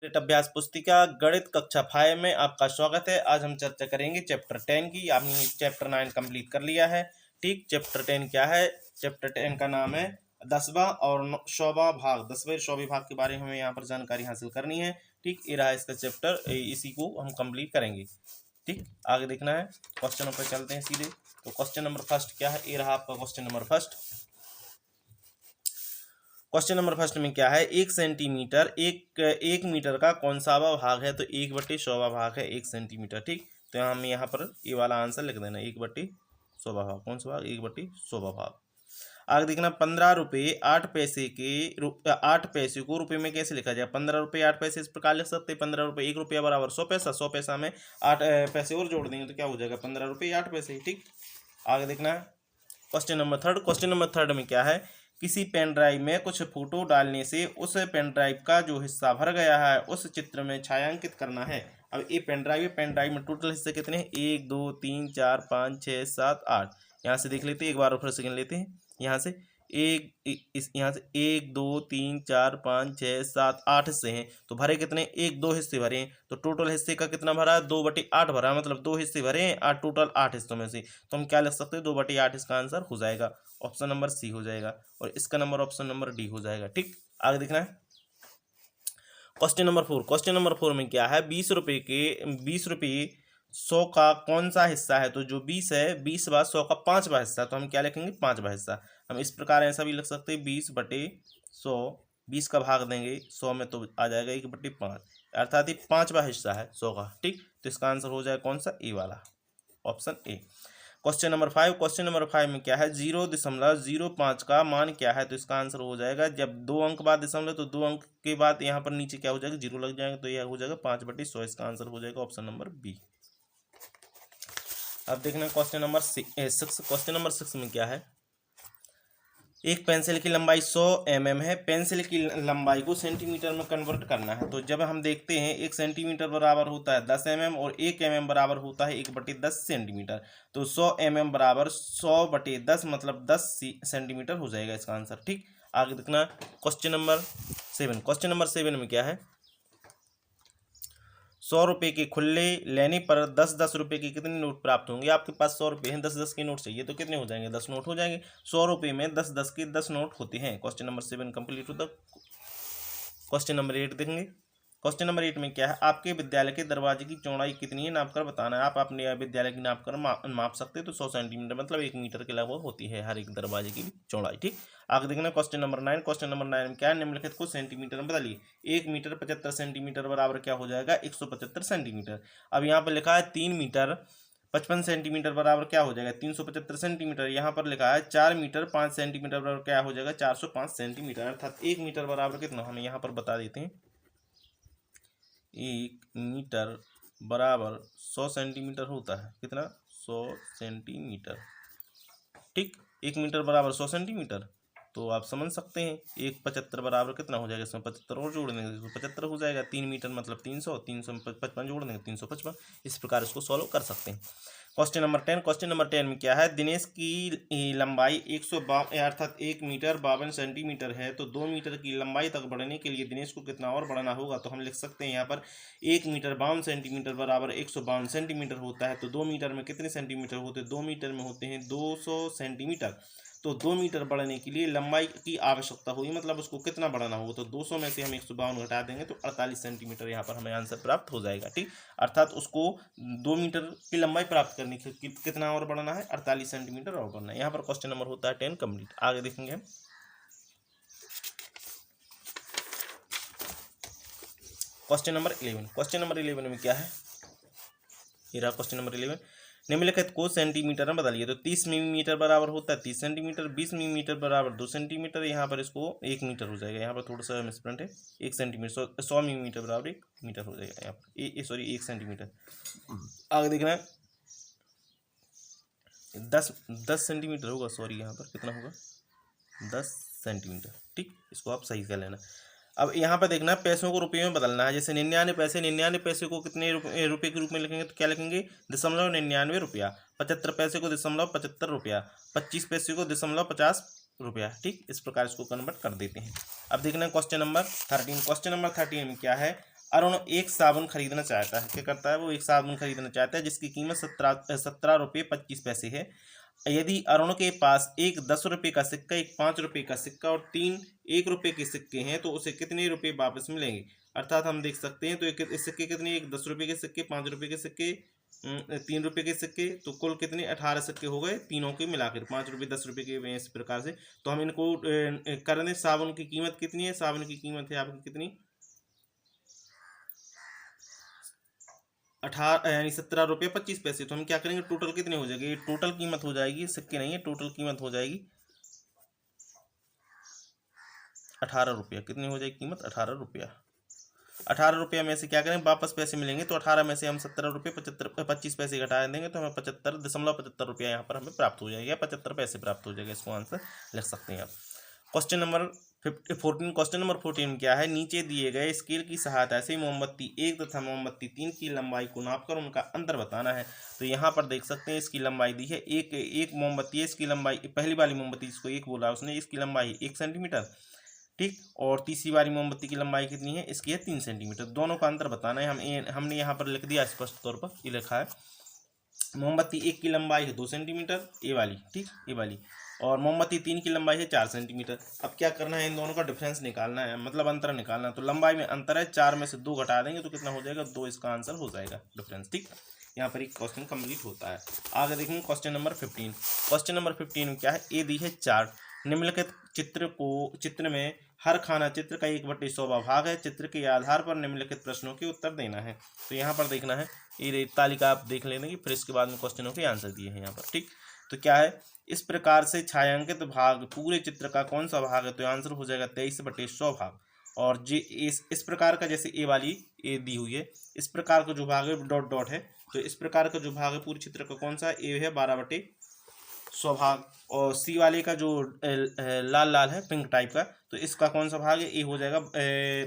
गणित अभ्यास पुस्तिका गणित कक्षा 5 में आपका स्वागत है। आज हम चर्चा करेंगे चैप्टर 10 की। आपने चैप्टर 9 कंप्लीट कर लिया है। ठीक, चैप्टर 10 क्या है? चैप्टर 10 का नाम है 10वां और 100वां भाग। 10वें 100वें भाग के बारे में हमें यहाँ पर जानकारी हासिल करनी है। ठीक, ये रहा इसका चैप्टर, इसी को हम कंप्लीट करेंगे। ठीक, आगे देखना है। क्वेश्चनों पर चलते हैं सीधे। तो क्वेश्चन नंबर फर्स्ट क्या है? ये रहा आपका question number first. Question number first में क्या है? 1 सेंटीमीटर एक मीटर का कौन सा भाग है? तो 1/100वां भाग है 1 सेंटीमीटर। ठीक, तो हम यहाँ पर ये वाला आंसर लिख देना, 1/100वां भाग। कौन सा भाग? 1/100वां भाग। आगे देखना, 15 रुपये 8 पैसे के 8 पैसे को रुपये में कैसे लिखा जाए? 15 रुपये 8 पैसे इस प्रकार लिख सकते हैं। 15 रुपये 1 रुपया बराबर 100 पैसा। 100 पैसा में 8 पैसे और जोड़ देंगे तो क्या हो जाएगा? 15 रुपये 8 पैसे। ठीक, आगे देखना है question number third. Question number third में क्या है? किसी पेन ड्राइव में कुछ फोटो डालने से उस पेन ड्राइव का जो हिस्सा भर गया है उस चित्र में छायांकित करना है। अब ये पेन ड्राइव है, पेन ड्राइव में टोटल हिस्से कितने हैं? 1 2 3 4 5 6 7 8। यहाँ से देख लेते हैं, एक बार फिर से गिन लेते हैं। यहाँ से यहाँ से 1 2 3 4 5 6 7 8 हिस्से हैं, तो भरे कितने? 1 2 हिस्से भरे हैं, तो टोटल हिस्से का कितना भरा है? 2/8 भरा है, मतलब 2 हिस्से भरे हैं टोटल 8 हिस्सों में से। तो हम क्या लिख सकते हैं? 2/8 इसका आंसर हो जाएगा। ऑप्शन नंबर सी हो जाएगा और इसका नंबर ऑप्शन नंबर डी हो जाएगा। ठीक, आगे देखना है क्वेश्चन नंबर 4। क्वेश्चन नंबर 4 में क्या है? 20 रुपये 100 का कौन सा हिस्सा है? तो जो 20 है, 20/100 का 5वां हिस्सा, तो हम क्या लिखेंगे? 5वां हिस्सा। हम इस प्रकार ऐसा भी लिख सकते हैं, 20/100, 20 का भाग देंगे 100 में तो आ जाएगा 1/5, अर्थात ये 5वां हिस्सा है 100 का। ठीक, तो इसका आंसर हो जाएगा कौन सा? ए वाला, option A. Question number 5। Question number 5 में क्या है? 0.05 का मान क्या है? तो इसका आंसर हो जाएगा, जब 2 अंक बाद दशमलव तो 2 अंक के बाद यहाँ पर नीचे क्या हो जाएगा? 0 लग जाएगा, तो यह हो जाएगा 5/100। इसका आंसर हो जाएगा ऑप्शन नंबर बी। अब देखना क्वेश्चन नंबर 6। क्वेश्चन नंबर 6 में क्या है? एक पेंसिल की लंबाई 100 mm है। पेंसिल की लंबाई को सेंटीमीटर में कन्वर्ट करना है। तो जब हम देखते हैं 1 सेंटीमीटर बराबर होता है 10 mm और 1 mm बराबर होता है 1/10 सेंटीमीटर। तो 100 mm बराबर 100/10 मतलब 10 सेंटीमीटर हो जाएगा इसका आंसर। ठीक, आगे देखना क्वेश्चन नंबर 7। क्वेश्चन नंबर 7 में क्या है? 100 रुपये के खुले लेने पर 10-10 रुपये के कितने नोट प्राप्त होंगे? आपके पास 100 रुपये हैं, 10-10 के नोट चाहिए, तो कितने हो जाएंगे? 10 नोट हो जाएंगे। 100 रुपये में 10-10 के 10 नोट होते हैं। क्वेश्चन नंबर 7 कंप्लीट होता। क्वेश्चन नंबर 8 देखेंगे। क्वेश्चन नंबर 8 में क्या है? आपके विद्यालय के दरवाजे की चौड़ाई कितनी है? नाप कर बताना है। आप अपने विद्यालय की नाप कर माप सकते हैं, तो 100 सेंटीमीटर मतलब 1 मीटर के लगभग होती है हर एक दरवाजे की चौड़ाई। ठीक, आगे देखना क्वेश्चन नंबर 9। क्वेश्चन नंबर 9 में क्या है? निम्नलिखित को सेंटीमीटर में बदलिए। 1 मीटर 75 सेंटीमीटर बराबर क्या हो जाएगा? 175 सेंटीमीटर। अब यहाँ पर लिखा है 3 मीटर 55 सेंटीमीटर बराबर क्या हो जाएगा? 375 सेंटीमीटर। यहाँ पर लिखा है 4 मीटर 5 सेंटीमीटर बराबर क्या हो जाएगा? 405 सेंटीमीटर। अर्थात 1 मीटर बराबर कितना? हमें यहाँ पर बता देते हैं, 1 मीटर बराबर 100 सेंटीमीटर होता है। कितना? 100 सेंटीमीटर। ठीक, 1 मीटर बराबर 100 सेंटीमीटर। तो आप समझ सकते हैं 1/75 बराबर कितना हो जाएगा? इसमें 75 और जोड़ देंगे तो 75 हो जाएगा। 3 मीटर मतलब 300, 300 में 55 जोड़ देंगे 355। इस प्रकार इसको सॉल्व कर सकते हैं। Question number 10। क्वेश्चन नंबर 10 में क्या है? दिनेश की लंबाई 152 अर्थात 1 मीटर 52 सेंटीमीटर है। तो 2 मीटर की लंबाई तक बढ़ने के लिए दिनेश को कितना और बढ़ना होगा? तो हम लिख सकते हैं यहाँ पर 1 मीटर 52 सेंटीमीटर बराबर 152 सेंटीमीटर होता है। तो 2 मीटर में कितने सेंटीमीटर होते हैं? 2 मीटर में होते हैं 200 सेंटीमीटर। तो 2 मीटर बढ़ने के लिए लंबाई की आवश्यकता होगी, मतलब उसको कितना बढ़ाना होगा? तो 200 में से हम 152 घटा देंगे तो 48 सेंटीमीटर यहाँ पर हमें आंसर प्राप्त हो जाएगा। ठीक, अर्थात उसको 2 मीटर की लंबाई प्राप्त करने के कितना और बढ़ना है? 48 सेंटीमीटर और बढ़ना है। यहाँ पर क्वेश्चन नंबर होता है 10 कंप्लीट। आगे देखेंगे क्वेश्चन नंबर 11। क्वेश्चन नंबर 11 में क्या है? ये रहा क्वेश्चन नंबर 11। निम्नलिखित को सेंटीमीटर में बदलिए। तो 30 मिलीमीटर बराबर होता है 30 सेंटीमीटर। 20 मिलीमीटर बराबर 2 सेंटीमीटर। यहाँ पर इसको 1 मीटर हो जाएगा। यहाँ पर थोड़ा सा मिसप्रिंट है, 1 सेंटीमीटर। 100 मिलीमीटर बराबर 1 मीटर हो जाएगा यहाँ पर, सॉरी 1 सेंटीमीटर। आगे देखना है 10 सेंटीमीटर होगा, सॉरी यहाँ पर कितना होगा? 10 सेंटीमीटर। ठीक, इसको आप सही कर लेना। अब यहाँ पर देखना पैसों को रुपये में बदलना है। जैसे 99 पैसे को कितने रुपये के रूप में लिखेंगे? तो क्या लिखेंगे? 0.99 रुपया। 75 पैसे को 0.75 रुपया। 25 पैसे को 0.50 रुपया। ठीक, इस प्रकार इसको कन्वर्ट कर देते हैं। अब देखना क्वेश्चन नंबर 13। क्वेश्चन नंबर 13 में क्या है? अरुण एक साबुन खरीदना चाहता है। क्या करता है वो? एक साबुन खरीदना चाहता है जिसकी कीमत 17 रुपये 25 पैसे है। यदि अरुण के पास एक 10 रुपये का सिक्का, एक 5 रुपये का सिक्का और 3 1 रुपये के सिक्के हैं तो उसे कितने रुपये वापस मिलेंगे? अर्थात हम देख सकते हैं तो इस सिक्के कितने, एक 10 रुपये के सिक्के, 5 रुपये के सिक्के, 3 रुपये के सिक्के, तो कुल कितने 18 सिक्के हो गए तीनों के मिलाकर, 5 रुपये 10 रुपये के इस प्रकार से। तो हम इनको कर दें। साबुन की कीमत कितनी है? साबुन की कीमत है आपकी कितनी? 18 यानी 17 रुपये 25 पैसे। तो हम क्या करेंगे, टोटल कितने हो जाएगी? टोटल कीमत हो जाएगी, सिक्के नहीं है, टोटल कीमत हो जाएगी 18 रुपया। कितनी हो जाएगी कीमत? 18 रुपया। 18 रुपया में से क्या करें, वापस पैसे मिलेंगे तो 18 में से हम 17 रुपये 25 पैसे घटा देंगे तो हमें 75.75 रुपया यहाँ पर हमें प्राप्त हो जाएगा, 75 पैसे प्राप्त हो जाएगा। इसको आंसर लिख सकते हैं आप। Question number 14। क्वेश्चन नंबर 14 क्या है? नीचे दिए गए स्केल की सहायता से मोमबत्ती 1 तथा मोमबत्ती 3 की लंबाई को नापकर उनका अंतर बताना है। तो यहाँ पर देख सकते हैं इसकी लंबाई दी है। एक मोमबत्ती है, इसकी लंबाई, पहली वाली मोमबत्ती जिसको 1 बोला उसने, इसकी लंबाई 1 सेंटीमीटर, ठीक। और तीसरी वाली मोमबत्ती की लंबाई कितनी है? इसकी है 3 सेंटीमीटर। दोनों का अंतर बताना है। हमने यहाँ पर लिख दिया स्पष्ट तौर पर, ये लिखा है मोमबत्ती 1 की लंबाई है 2 सेंटीमीटर, ये वाली, ठीक, ये वाली, और मोमबत्ती 3 की लंबाई है 4 सेंटीमीटर। अब क्या करना है, इन दोनों का डिफरेंस निकालना है, मतलब अंतर निकालना है। तो लंबाई में अंतर है, 4 में से 2 घटा देंगे तो कितना हो जाएगा? 2। इसका आंसर हो जाएगा डिफरेंस, ठीक। यहाँ पर एक क्वेश्चन कंप्लीट होता है। आगे देखेंगे क्वेश्चन नंबर 15। क्वेश्चन नंबर 15 में क्या है? ए दी है चार्ट, निम्नलिखित चित्र में हर खाना चित्र का 1/100वां भाग है। चित्र के आधार पर निम्नलिखित प्रश्नों के उत्तर देना है। तो यहाँ पर देखना है, ये तालिका आप देख लेंगे, फिर इसके बाद में क्वेश्चनों के आंसर दिए हैं यहाँ पर, ठीक। तो क्या है? इस प्रकार से छायांकित भाग पूरे चित्र का कौन सा भाग है? तो आंसर हो जाएगा 23/100 भाग। और जी इस प्रकार का, जैसे ए वाली ए दी हुई है, इस प्रकार का जो भाग है डॉट डॉट है, तो इस प्रकार का जो भाग है पूरे चित्र का कौन सा? ए है 12/100 भाग। और सी वाले का जो लाल लाल है पिंक टाइप का, तो इसका कौन सा भाग है? ए हो जाएगा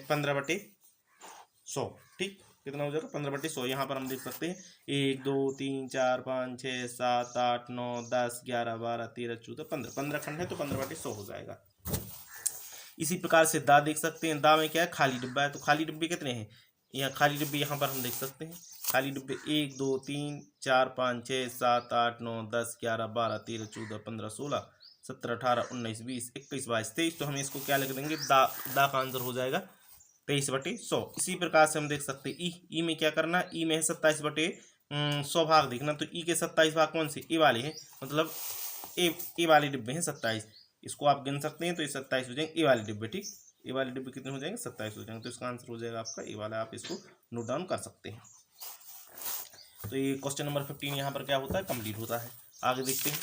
15/100, ठीक। कितना हो जाएगा? 15/100। यहाँ पर हम देख सकते हैं 1 2 3 4 5 6 7 8 9 10 11 12 13 14 15, 15 खंड है तो 15/100 हो जाएगा। इसी प्रकार से दा देख सकते हैं। दा में क्या है? खाली डिब्बा है। तो खाली डिब्बे कितने हैं? यहाँ खाली डिब्बे यहाँ पर हम देख सकते हैं। खाली डिब्बे 1 2 3 4 5 6 7 8 9 10 11 12 13 14 15 16 17 18 19 20 21 22 23। तो हम इसको क्या लिख देंगे? दा का आंसर हो जाएगा 23/100। इसी प्रकार से हम देख सकते हैं ई में क्या करना है? ई में है 27/100 भाग देखना। तो ई के 27 भाग कौन से? ए वाले हैं, मतलब ए वाले डिब्बे हैं 27। इसको आप गिन सकते हैं तो ये 27 हो जाएंगे ए वाले डिब्बे, ठीक। ए वाले डिब्बे कितने हो जाएंगे? 27 हो जाएंगे। तो इसका आंसर हो जाएगा आपका ए वाला। आप इसको नोट डाउन कर सकते हैं। तो ये क्वेश्चन नंबर 15 यहाँ पर क्या होता है? कंप्लीट होता है। आगे देखते हैं।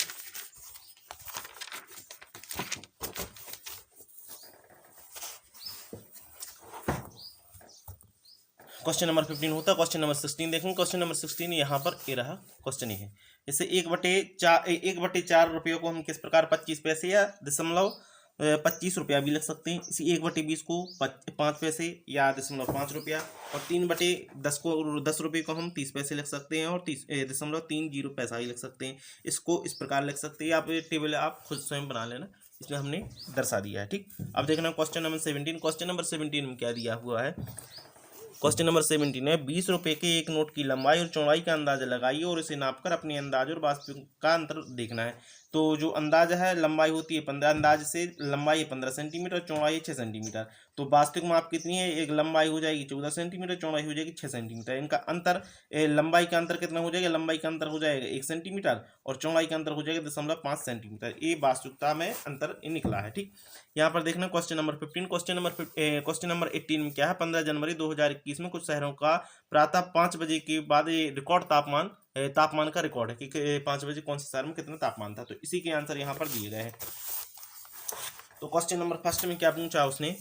क्वेश्चन नंबर 15 होता है। क्वेश्चन नंबर 16 देखेंगे। क्वेश्चन नंबर 16 यहाँ पर ये रहा क्वेश्चन ही है। जैसे 1/4 रुपये को हम किस प्रकार 25 पैसे या 0.25 रुपया भी लिख सकते हैं। इसी 1/20 को 5 पैसे या 0.5 रुपया, और 3/10 को 10 रुपये को हम 30 पैसे लिख सकते हैं, और 0.30 पैसा ही लिख सकते हैं। इसको इस प्रकार लिख सकते हैं। आप टेबल आप खुद स्वयं बना लेना, इसमें हमने दर्शा दिया है, ठीक। अब देखना क्वेश्चन नंबर 17। क्वेश्चन नंबर 17 में क्या दिया हुआ है? क्वेश्चन नंबर 17 है 20 रुपये के एक नोट की लंबाई और चौड़ाई का अंदाजा लगाइए और इसे नापकर अपने अंदाज और वास्तविक का अंतर देखना है। तो जो अंदाजा है, लंबाई होती है 15, अंदाज से लंबाई है 15 सेंटीमीटर, चौड़ाई है 6 सेंटीमीटर। तो वास्तविक माप कितनी है? एक लंबाई हो जाएगी 14 सेंटीमीटर, चौड़ाई हो जाएगी 6 सेंटीमीटर। इनका अंतर, लंबाई का अंतर कितना हो जाएगा? लंबाई का अंतर हो जाएगा 1 सेंटीमीटर और चौड़ाई का अंतर हो जाएगा 0.5 सेंटीमीटर। ये वास्तविकता में अंतर निकला है, ठीक। यहाँ पर देखना क्वेश्चन नंबर 15। क्वेश्चन नंबर 18 में क्या है? 15 जनवरी 2021 में कुछ शहरों का प्रातः 5 बजे के बाद ये रिकॉर्ड तापमान का रिकॉर्ड है कि 5 बजे कौन से शहर में कितना तापमान था। तो इसी के आंसर यहाँ पर दिए गए हैं। तो क्वेश्चन नंबर फर्स्ट में क्या पूछा उसने?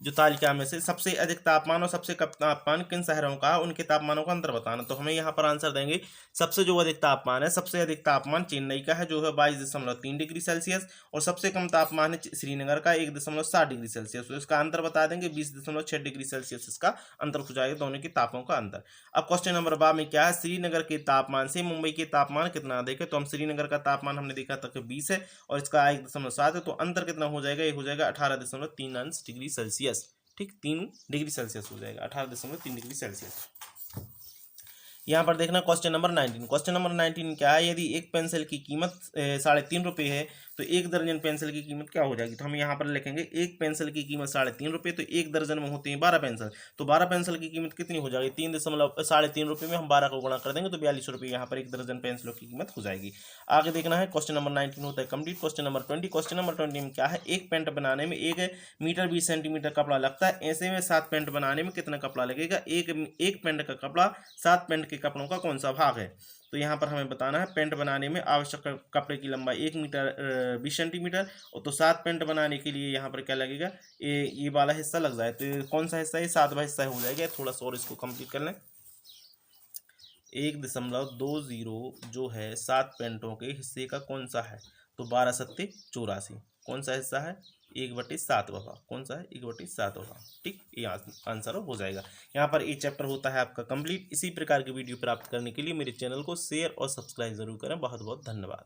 जो तालिका में से सबसे अधिक तापमान और सबसे कम तापमान किन शहरों का, उनके तापमानों का अंतर बताना। तो हमें यहाँ पर आंसर देंगे सबसे जो अधिक तापमान है, सबसे अधिक तापमान चेन्नई का है जो है 22.3 डिग्री सेल्सियस, और सबसे कम तापमान है श्रीनगर का 1.7 डिग्री सेल्सियस। तो इसका अंतर बता देंगे 20.6 डिग्री सेल्सियस। इसका अंतर हो जाएगा दोनों के तापों का अंतर। अब क्वेश्चन नंबर 12 में क्या है? श्रीनगर के तापमान से मुंबई के तापमान कितना अधिक है? तो हम श्रीनगर का तापमान हमने देखा था कि 20 है और इसका 1.7 है, तो अंतर कितना हो जाएगा? ये हो जाएगा 18.3 डिग्री सेल्सियस, ठीक, 3 डिग्री सेल्सियस हो जाएगा, 18.3 डिग्री सेल्सियस। यहाँ पर देखना क्वेश्चन नंबर 19। क्वेश्चन नंबर 19 क्या है, यदि एक पेंसिल की कीमत 3.5 रुपये है तो एक दर्जन पेंसिल की कीमत क्या हो जाएगी। तो हम यहाँ पर लिखेंगे एक पेंसिल की कीमत 3.5 रुपये, तो एक दर्जन में होते हैं 12 पेंसिल, तो 12 पेंसिल की कीमत कितनी हो जाएगी, 3.3 रुपये में हम 12 को गुणा कर देंगे तो 42 रुपये यहाँ पर एक दर्जन पेंसिलों की कीमत हो जाएगी। आगे देखना है क्वेश्चन नंबर 19 होता है complete. Question number 20। Question number 20 में क्या है, एक पेंट बनाने में 1 मीटर 20 सेंटीमीटर कपड़ा लगता है, ऐसे में 7 पेंट बनाने में कितना कपड़ा लगेगा। एक पेंट का कपड़ा 7 पेंट के कपड़ों का कौन सा भाग है। तो यहाँ पर हमें बताना है पेंट बनाने में आवश्यक कपड़े की लंबाई 1 मीटर 20 सेंटीमीटर, और तो 7 पेंट बनाने के लिए यहाँ पर क्या लगेगा, ये वाला हिस्सा लग जाए, तो ये कौन सा हिस्सा है, 7वां हिस्सा हो जाएगा। थोड़ा सा और इसको कंप्लीट कर लें। 1.20 जो है 7 पेंटों के हिस्से का कौन सा है, तो 12×7=84। कौन सा हिस्सा है, 1/7वां भाग। कौन सा है, 1/7वां भाग। ठीक, ये आंसर हो जाएगा। यहाँ पर ये चैप्टर होता है आपका कंप्लीट। इसी प्रकार की वीडियो प्राप्त करने के लिए मेरे चैनल को शेयर और सब्सक्राइब जरूर करें। बहुत बहुत धन्यवाद।